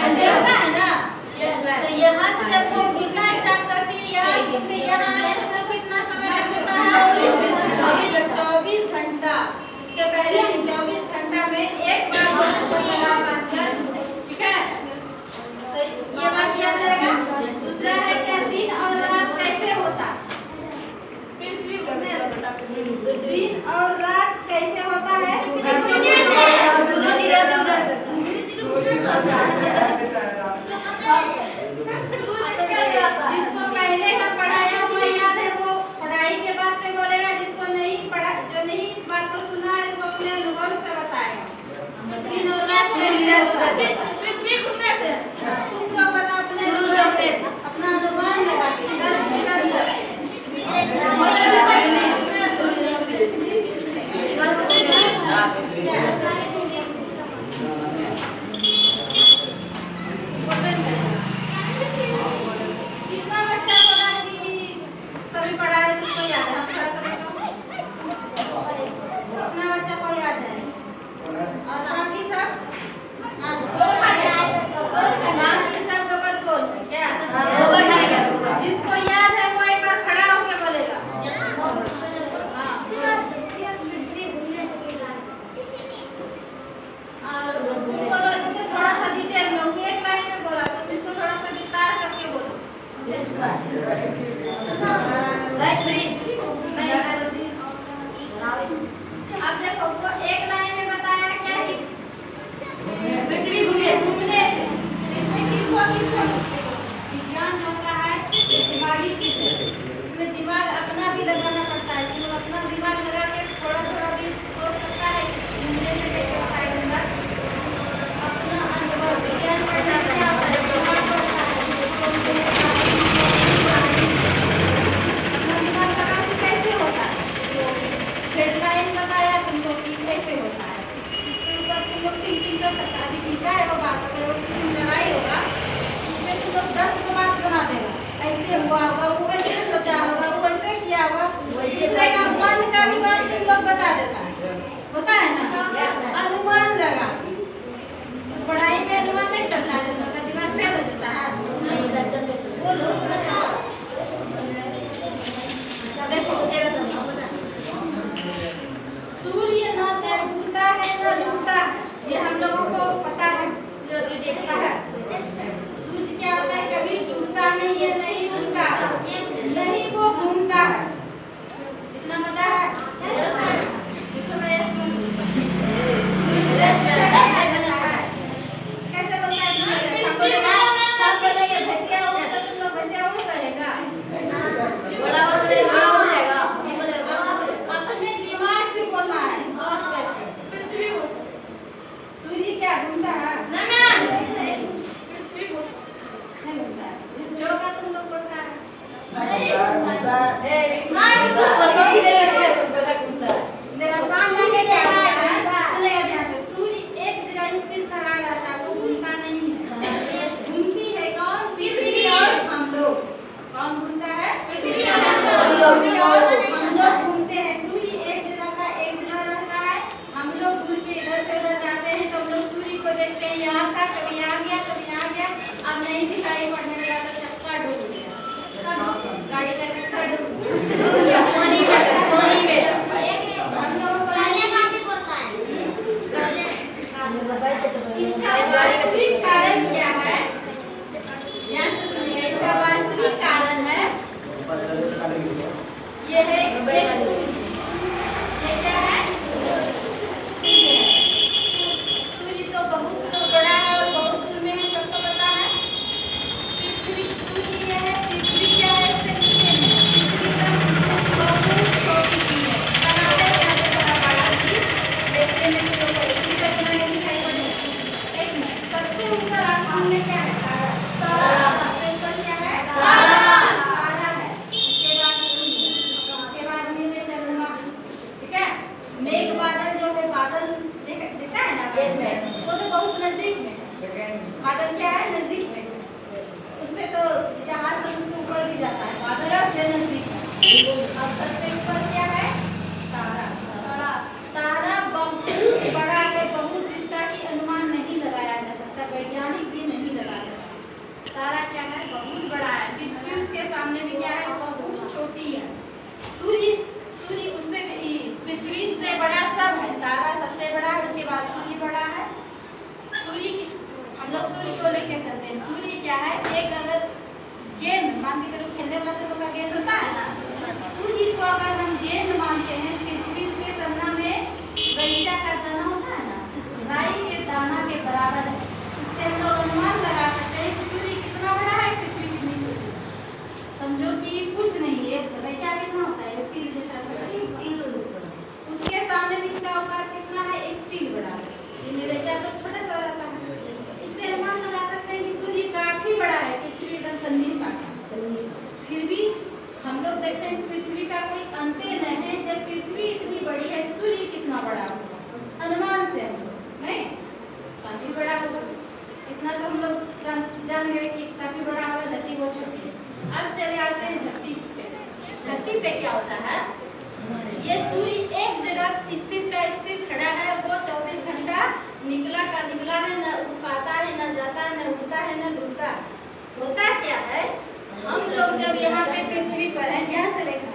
ऐसे होता है ना। तो यहाँ से जब वो गिरना स्टार्ट करती है यहाँ उसमें कितना समय लगता है? 24 घंटा। इसके पहले 24 घंटा में एक बार लगा पाती है, ठीक है। तो ये बात याद रहेगा। दूसरा है क्या, दिन और रात कैसे होता है? दिन और रात कैसे होता है? जिसको पहले का पढ़ाया हुआ याद है वो पढ़ाई के बाद से बोलेगा, जिसको नहीं पढ़ा, जो नहीं इस बात को सुना है वो अपने अनुभव से बताएगा। दिन और रात पृथ्वी घूमने से तुम लोग बताओ अपने अपना अनुमान लगा के। जिसको याद है वो एक बार खड़ा होकर बोलेगा। बोलो, इसको थोड़ा सा डिटेल में, एक लाइन में बोला तो इसको थोड़ा सा विस्तार करके बोलो। अब देखो वो एक लाइन में बताया क्या है, पृथ्वी घूमने से। इसमें किसको विज्ञान होता है दिमागी चीज है। इसमें दिमाग अपना भी लगाना पड़ता है, तो अपना दिमाग लगा के थोड़ा थोड़ा भी सोच सकता है घूमने से कैसे होता है। अपना अनुभव विज्ञान पढ़ना क्या होता है, दिमाग होता है, अपना दिमाग लगा के कैसे होता है। हेडलाइन बताया तुमको कि कैसे होता है, इसके ऊपर तुम लोग थिंकिंग कर सकते हैं। अभी टीका है वो बात, अगर लड़ाई होगा उसमें तुम लोग 10 बात बना देगा, ऐसे हुआ होगा, वो ऐसे सोचा होगा, वो ऐसे किया होगा। दूसरे का मन का भी बात तुम लोग बता देता है, होता है ना, अनुमान लगा। पढ़ाई में अनुमान नहीं चलता है, दिमाग फेल हो जाता है। बोलो देखो, सूर्य ना तो उगता है ना डूबता है, ये हम लोगों को पता है। सूर्य क्या होता है, कभी डूबता नहीं है, नहीं उगता नहीं, वो घूमता है। इतना पता है। कैसे बोलता है? सब बोलेंगे भैंसिया उड़, तो तुम लोग भैंसिया उड़ करेगा। अपने दिमाग से बोलना है, सोच करके। पृथ्वी सूर्य क्या घूमता है? पृथ्वी नहीं घूमता है, जो का तुम लोग बोलता है। सूर्य एक जगह स्थिर खड़ा रहता है, वो घूमता नहीं है। घूमती है कौन? पृथ्वी और हम लोग। कौन घूमता है? पृथ्वी और हम लोग घूमते हैं। सूर्य एक जगह रहता है, हम लोग घूम के इधर से उधर जाते हैं, तो हम लोग सूर्य को देखते हैं, यहाँ था, कभी यहाँ गया, कभी यहाँ गया। अब नहीं दिखाई पड़ने लगा तो चक्का डूब गया, गाड़ी का चक्का डूब गया। इसका वास्तविक कारण क्या है? ध्यान से सुनिएगा। इसका वास्तविक कारण है ये है सूर्य। ये क्या है? सूर्य तो बहुत बड़ा है और बहुत दूर में है, सबको पता है। पृथ्वी सूर्य ये है, पृथ्वी क्या है, इससे नीचे में पृथ्वी का बहुत छोटी सी है। बनाते हैं बड़ा बड़ा सी, देखने में तो पृथ्वी का बना नहीं दिखाई पड़ेगा। एक मिनट, सबसे ऊपर आसमान में क्या है? तारा। सबसे ऊपर क्या है? तारा है। इसके बाद सूर्य, उसके बाद नीचे चंद्रमा, ठीक है। मेघ बादल जो है, बादल दिखता है ना, वो तो बहुत नजदीक में है। बादल क्या है? नजदीक में। उसमें तो जहाज से उसके ऊपर भी जाता है, बादल से नजदीक है। अब सबसे ऊपर क्या है? तारा। तारा बहुत बड़ा है, बहुत जिसका कि अनुमान शो लेके चलते हैं। सूर्य क्या है, एक अगर गेंद मान के चलो, खेलने वाला तो का गेंद होता है ना, सूर्य को अगर हम गेंद मानते हैं, पृथ्वी उसके सामना में गैंचा का दाना होता है ना, राई के दाना के बराबर है। इससे हम लोग अनुमान लगा सकते हैं कि सूर्य कितना बड़ा है, पृथ्वी कितनी छोटी है। समझो कि कुछ नहीं है, गैंचा कितना होता है, एक तिल जैसा छोटा, उसके सामने भी इसका आकार कितना है, एक तिल बड़ा है। गैंचा तो छोटा सा रहता है। इससे अनुमान लगा सकते हैं कि सूर्य काफी बड़ा है, पृथ्वी एकदम तन्नी सा। फिर भी हम लोग देखते हैं पृथ्वी का कोई अंत नहीं है। जब पृथ्वी इतनी बड़ी है, सूर्य कितना बड़ा होगा, अनुमान से हम लोग नहीं, काफी बड़ा होगा। इतना तो हम लोग जान गए कि काफी बड़ा होगा, धरती बहुत छोटी है। अब चले आते हैं धरती पे। धरती पे क्या होता है, ये सूर्य एक जगह स्थिर खड़ा है, वो 24 घंटा निकला का निकला है, न रुकाता है, न जाता है, न उड़ता है, न डूबता है। होता क्या है, हम लोग जब यहाँ पे पृथ्वी पर हैं, ध्यान से देखना,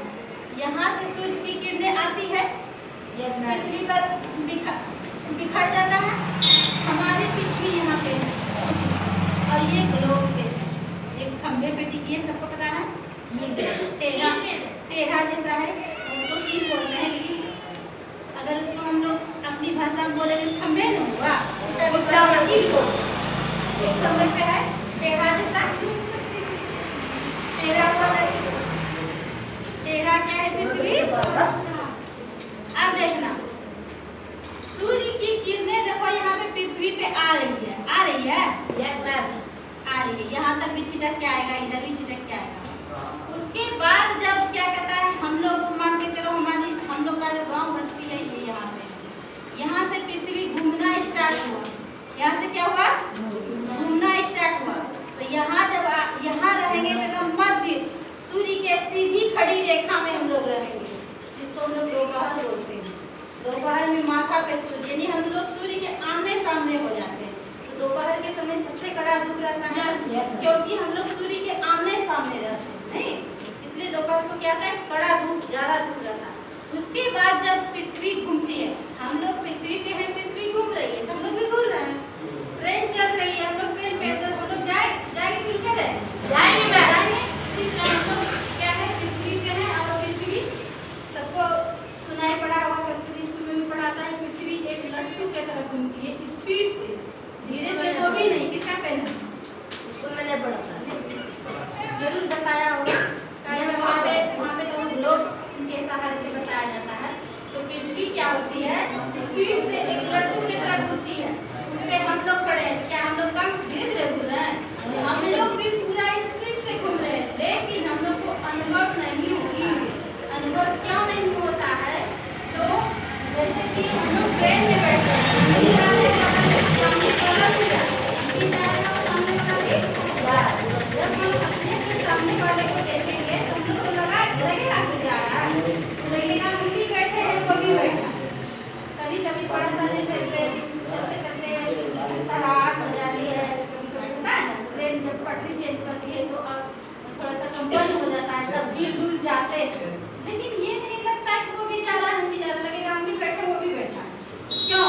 यहाँ से सूर्य की किरणें आती है, पृथ्वी पर बिखर जाता है। हमारी पृथ्वी यहाँ पे है और ये ग्लोब पे है, एक खंभे पे टिकी है, सबको पता है। ये टेढ़ा जैसा है, उसको की बोलते हैं, लेकिन अगर उसको हम लोग अपनी भाषा में बोले तो खंभे नहीं हुआ, एक खंभे पे है टेढ़ा जैसा, टेढ़ा क्या है पृथ्वी। अब देखना, सूर्य की किरणें देखो यहाँ पे पृथ्वी पे आ रही है, आ रही है, यस मैम, आ रही है। यहाँ तक भी छिटक के आएगा, इधर भी छिटक के आएगा। उसके बाद जब क्या कहता है, हम लोग मान के चलो हम लोग का जो गाँव बस्ती है ये यहाँ पे, यहाँ से पृथ्वी घूमना स्टार्ट हुआ। यहाँ से क्या हुआ, घूमना स्टार्ट हुआ। तो यहाँ जब यहाँ रहेंगे तो मध्य सूर्य के सीधी खड़ी रेखा में हम लोग रहेंगे, जिसको हम लोग दोपहर बोलते हैं। दोपहर में माथा पे सूर्य, यानी हम लोग सूर्य के आमने सामने हो जाते हैं। तो दोपहर के समय सबसे कड़ा धूप रहता है, क्योंकि हम लोग सूर्य के आमने सामने रहते हैं, नहीं, इसलिए दोपहर को क्या होता है, कड़ा धूप, ज्यादा धूप रहता है। उसके बाद जब पृथ्वी घूमती है, हम लोग पृथ्वी पे हैं, पृथ्वी घूम रही है, तो हम लोग भी घूम रहे हैं। ट्रेन चल रही है, हम लोग ट्रेन पे, तो हम लोग जाएंगे फिर क्या है, जाएंगे। हम लोग क्या है, पृथ्वी पे है, और पृथ्वी सबको सुनाई पड़ा होगा, पृथ्वी स्कूल में भी पढ़ाता है, पृथ्वी एक लट्टू के तरह घूमती है, स्पीड से, धीरे से तो भी नहीं। किसका पेन है, उसको मैंने पढ़ा जरूर बताया होगा, वहाँ पे तो ग्लोब के सहारे से बताया जाता है। तो पृथ्वी क्या होती है, स्पीड से एक लट्टू की तरह घूमती है। उसमें हम लोग पढ़े हैं, क्या हम लोग कम धीरे धीरे घूम रहे हैं, हम लोग भी पूरा स्पीड से घूम रहे हैं, लेकिन हम लोग को अनुभव नहीं होगी। अनुभव क्यों नहीं होता है, तो जैसे कि हम लोग ट्रेन में बैठे हैं, जब हम अपने सामने वाले को देखेंगे तो हम लोग को लगेगा कि जा रहा है, लगेगा हम भी बैठे हैं, वो भी बैठा। कभी कभी थोड़ा सा जैसे चलते चलते रात हो जाती है, होता है ना, ट्रेन जब पटरी चेंज करती है तो थोड़ा सा कंपन हो जाता है, तब भी डूब जाते हैं। लेकिन ये नहीं लगता कि वो भी जा रहा है, हम भी जा रहा, लगेगा हम भी बैठे, वो भी बैठा। क्यों,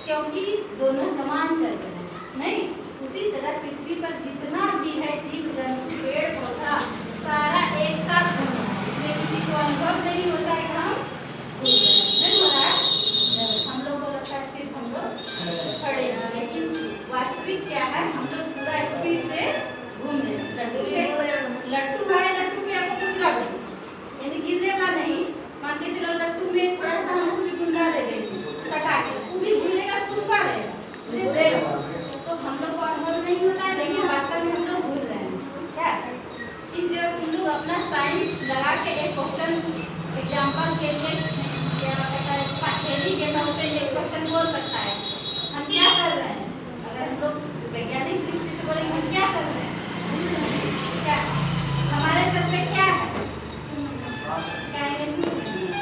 क्योंकि दोनों समान चल रहे हैं, नहीं। उसी तरह पृथ्वी पर जितना भी है जीव जंतु, पेड़ पौधा, सारा एक साथ घूम रहा है, इसलिए किसी को अनुभव नहीं होता है कि हम घूम रहे हैं, नहीं हो रहा है। हम लोग को लगता है सिर्फ हम लोग खड़े हैं, लेकिन वास्तविक क्या है, हम लोग पूरा स्पीड से घूम रहे हैं। लट्टू है, लट्टू पे आपको कुछ लगे, यानी गिरेगा नहीं। मान के चलो लट्टू में थोड़ा सा हम कुछ गुंडा ले देंगे सटा के, वो भी घूमेगा, तुरपा रहेगा, तो हम लोग को अनुभव नहीं होता है, लेकिन वास्तव में हम लोग भूल रहे हैं। क्या इस जगह तुम लोग अपना साइंस लगा के एक क्वेश्चन एग्जाम्पल के लिए